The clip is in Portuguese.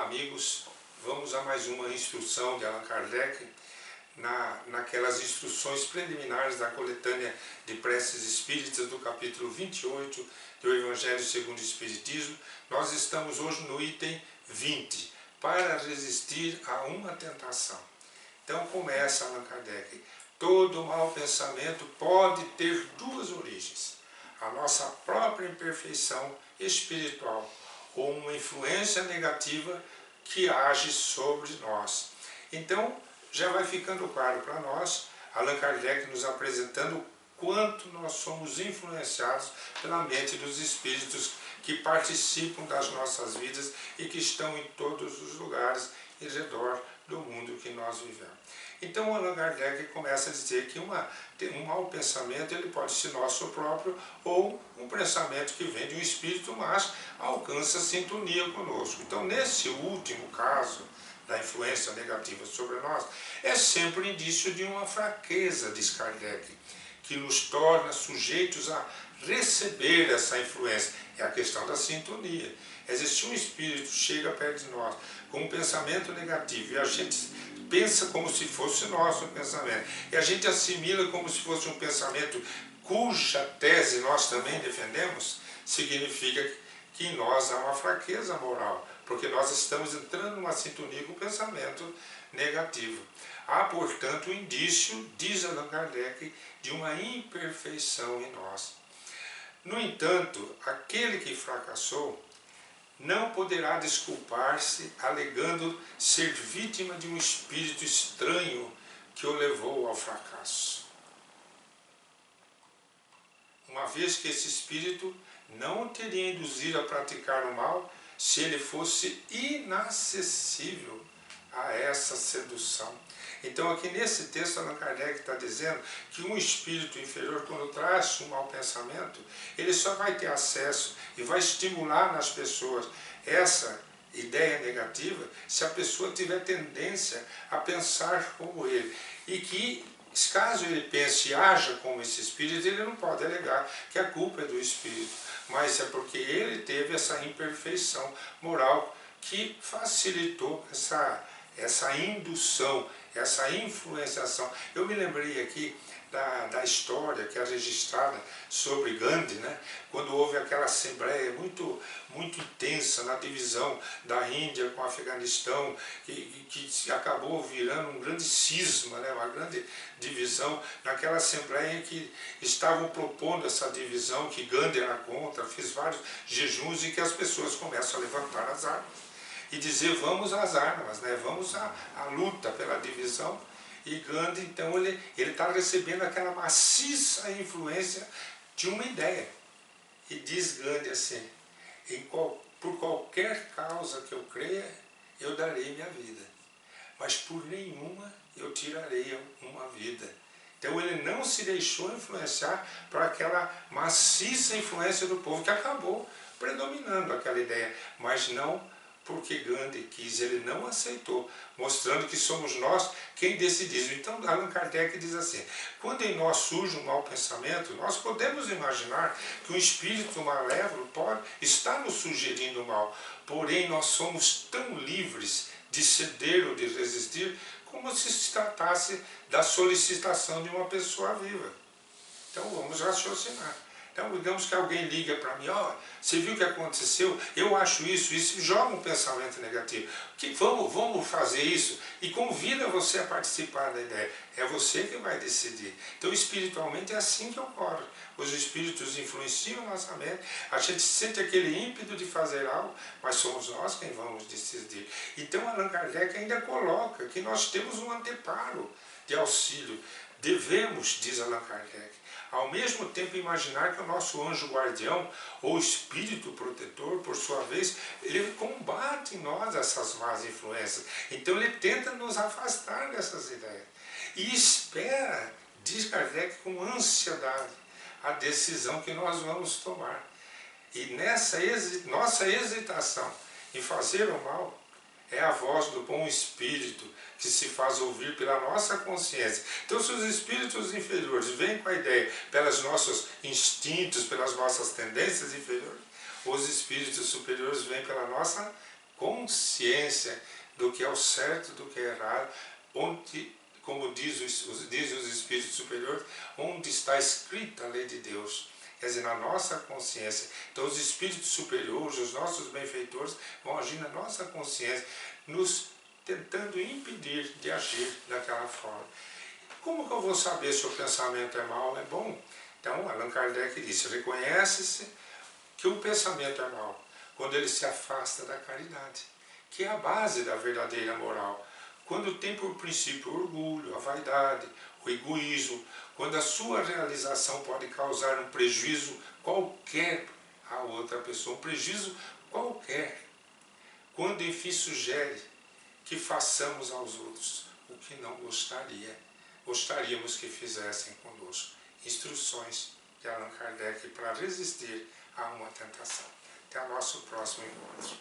amigos, vamos a mais uma instrução de Allan Kardec, naquelas instruções preliminares da coletânea de preces espíritas do capítulo 28 do Evangelho segundo o Espiritismo. Nós estamos hoje no item 20, para resistir a uma tentação. Então começa Allan Kardec: todo mau pensamento pode ter duas origens: a nossa própria imperfeição espiritual ou uma influência negativa que age sobre nós. Então, já vai ficando claro para nós, Allan Kardec nos apresentando quanto nós somos influenciados pela mente dos espíritos que participam das nossas vidas e que estão em todos os lugares em redor do mundo que nós vivemos. Então, Allan Kardec começa a dizer que um mau pensamento ele pode ser nosso próprio ou um pensamento que vem de um espírito, mas alcança sintonia conosco. Então, nesse último caso da influência negativa sobre nós, é sempre indício de uma fraqueza, diz Kardec, que nos torna sujeitos a receber essa influência. É a questão da sintonia. Se um espírito chega perto de nós com um pensamento negativo e a gente pensa como se fosse nosso pensamento, e a gente assimila como se fosse um pensamento cuja tese nós também defendemos, significa que em nós há uma fraqueza moral, porque nós estamos entrando numa sintonia com o pensamento negativo. Há, portanto, um indício, diz Allan Kardec, de uma imperfeição em nós. No entanto, aquele que fracassou não poderá desculpar-se alegando ser vítima de um espírito estranho que o levou ao fracasso, uma vez que esse espírito não o teria induzido a praticar o mal se ele fosse inacessível a essa sedução. Então aqui nesse texto Allan Kardec está dizendo que um espírito inferior, quando traz um mau pensamento, ele só vai ter acesso e vai estimular nas pessoas essa ideia negativa se a pessoa tiver tendência a pensar como ele. E que, caso ele pense e haja como esse espírito, ele não pode alegar que a culpa é do espírito, mas é porque ele teve essa imperfeição moral que facilitou essa indução, essa influenciação. Eu me lembrei aqui da história que é registrada sobre Gandhi, né? Quando houve aquela assembleia muito intensa na divisão da Índia com o Afeganistão, que acabou virando um grande cisma, né? Uma grande divisão, naquela assembleia em que estavam propondo essa divisão, que Gandhi era contra, fez vários jejuns e que as pessoas começam a levantar as armas e dizer vamos às armas, né? Vamos à luta pela divisão. E Gandhi, então, ele está recebendo aquela maciça influência de uma ideia. E diz Gandhi assim: por qualquer causa que eu creia, eu darei minha vida, mas por nenhuma eu tirarei uma vida. Então ele não se deixou influenciar por aquela maciça influência do povo, que acabou predominando aquela ideia, mas não porque Gandhi quis, ele não aceitou, mostrando que somos nós quem decidimos. Então Allan Kardec diz assim: quando em nós surge um mau pensamento, nós podemos imaginar que um espírito malévolo pode estar nos sugerindo o mal, porém nós somos tão livres de ceder ou de resistir como se tratasse da solicitação de uma pessoa viva. Então vamos raciocinar. Então, digamos que alguém liga para mim: ó, você viu o que aconteceu? Eu acho isso joga um pensamento negativo. Vamos fazer isso? E convida você a participar da ideia. É você que vai decidir. Então, espiritualmente é assim que ocorre. Os espíritos influenciam nossa mente, a gente sente aquele ímpeto de fazer algo, mas somos nós quem vamos decidir. Então, Allan Kardec ainda coloca que nós temos um anteparo de auxílio. Devemos, diz Allan Kardec, ao mesmo tempo imaginar que o nosso anjo guardião ou espírito protetor, por sua vez, ele combate em nós essas más influências. Então ele tenta nos afastar dessas ideias. E espera, diz Kardec, com ansiedade, a decisão que nós vamos tomar. E nessa nossa hesitação em fazer o mal, é a voz do bom espírito que se faz ouvir pela nossa consciência. Então, se os espíritos inferiores vêm com a ideia pelos nossos instintos, pelas nossas tendências inferiores, os espíritos superiores vêm pela nossa consciência do que é o certo, do que é errado, onde, como diz os Espíritos Superiores, onde está escrita a lei de Deus. Quer dizer, na nossa consciência. Então os Espíritos Superiores, os nossos benfeitores, vão agir na nossa consciência, nos tentando impedir de agir daquela forma. Como que eu vou saber se o pensamento é mau ou é bom? Então, Allan Kardec disse, reconhece-se que o pensamento é mau quando ele se afasta da caridade, que é a base da verdadeira moral. Quando tem por princípio o orgulho, a vaidade, o egoísmo, quando a sua realização pode causar um prejuízo qualquer a outra pessoa, um prejuízo qualquer. Quando, enfim, sugere que façamos aos outros o que não gostaríamos que fizessem conosco. Instruções de Allan Kardec para resistir a uma tentação. Até o nosso próximo encontro.